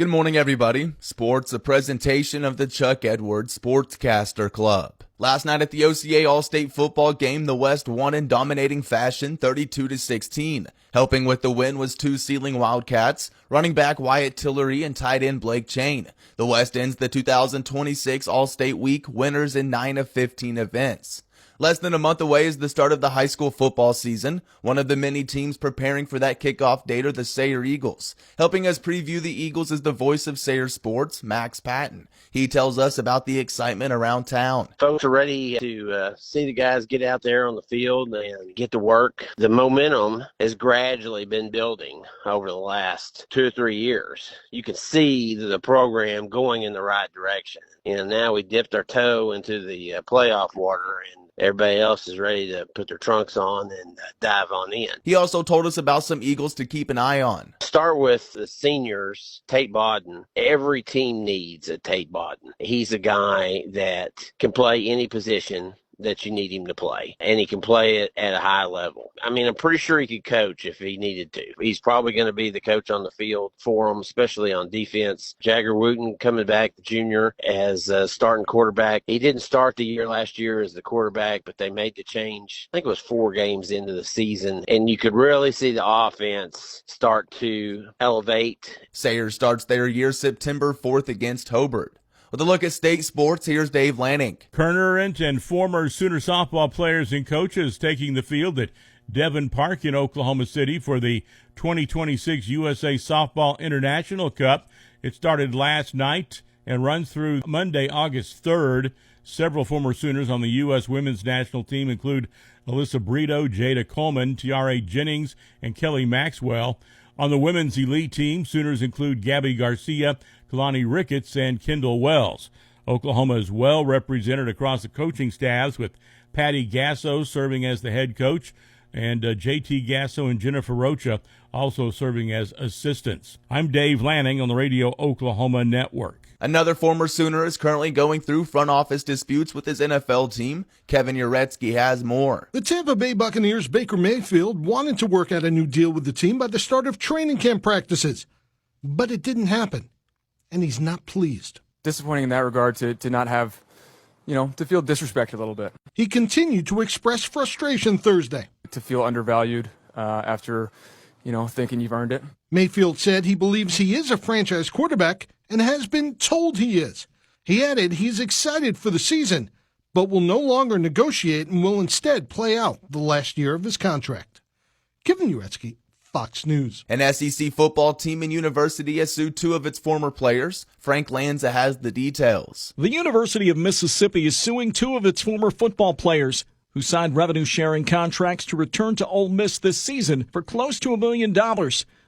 Good morning, everybody. Sports, a presentation of the Chuck Edwards Sportscaster Club. Last night at the OCA All-State football game, the West won in dominating fashion 32-16. Helping with the win was two Sealing Wildcats, running back Wyatt Tillery and tight end Blake Chain. The West ends the 2026 All-State Week winners in 9 of 15 events. Less than a month away is the start of the high school football season. One of the many teams preparing for that kickoff date are the Sayre Eagles. Helping us preview the Eagles is the voice of Sayre Sports, Max Patton. He tells us about the excitement around town. Folks are ready to see the guys get out there on the field and get to work. The momentum has gradually been building over the last 2 or 3 years. You can see the program going in the right direction. And now we dipped our toe into the playoff water, and everybody else is ready to put their trunks on and dive on in. He also told us about some Eagles to keep an eye on. Start with the seniors, Tate Bodden. Every team needs a Tate Bodden. He's a guy that can play any position that you need him to play, and he can play it at a high level. I mean, I'm pretty sure he could coach if he needed to. He's probably going to be the coach on the field for him, especially on defense. Jagger Wooten coming back, the junior, as a starting quarterback. He didn't start the year last year as the quarterback, but they made the change. I think it was 4 games into the season, and you could really see the offense start to elevate. Sayre starts their year September 4th against Hobart. With a look at state sports, here's Dave Lanning. Current and former Sooner softball players and coaches taking the field at Devon Park in Oklahoma City for the 2026 USA Softball International Cup. It started last night and runs through Monday, August 3rd. Several former Sooners on the U.S. women's national team include Alyssa Brito, Jada Coleman, Tiare Jennings, and Kelly Maxwell. On the women's elite team, Sooners include Gabby Garcia, Kalani Ricketts, and Kendall Wells. Oklahoma is well represented across the coaching staffs, with Patty Gasso serving as the head coach and J.T. Gasso and Jennifer Rocha also serving as assistants. I'm Dave Lanning on the Radio Oklahoma Network. Another former Sooner is currently going through front office disputes with his NFL team. Kevin Uretsky has more. The Tampa Bay Buccaneers' Baker Mayfield wanted to work out a new deal with the team by the start of training camp practices, but it didn't happen, and he's not pleased. Disappointing in that regard to not have, to feel disrespected a little bit. He continued to express frustration Thursday. To feel undervalued after, thinking you've earned it. Mayfield said he believes he is a franchise quarterback and has been told he is. He added he's excited for the season, but will no longer negotiate and will instead play out the last year of his contract. Kevin Uretsky, Fox News. An SEC football team and university has sued 2 of its former players. Frank Lanza has the details. The University of Mississippi is suing 2 of its former football players who signed revenue-sharing contracts to return to Ole Miss this season for close to $1 million.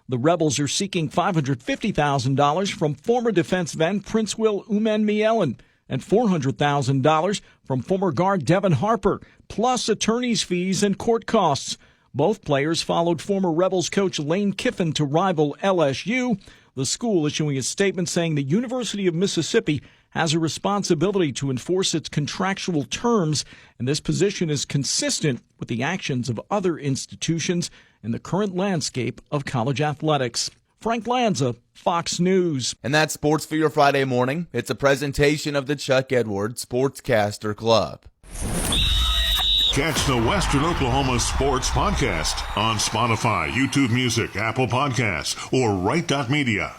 The Rebels are seeking $550,000 from former defensive end Prince Will Umanmielen and $400,000 from former guard Devin Harper, plus attorney's fees and court costs. Both players followed former Rebels coach Lane Kiffin to rival LSU. The school issuing a statement saying the University of Mississippi has a responsibility to enforce its contractual terms, and this position is consistent with the actions of other institutions in the current landscape of college athletics. Frank Lanza, Fox News. And that's sports for your Friday morning. It's a presentation of the Chuck Edwards Sportscaster Club. Catch the Western Oklahoma Sports Podcast on Spotify, YouTube Music, Apple Podcasts, or Right.Media.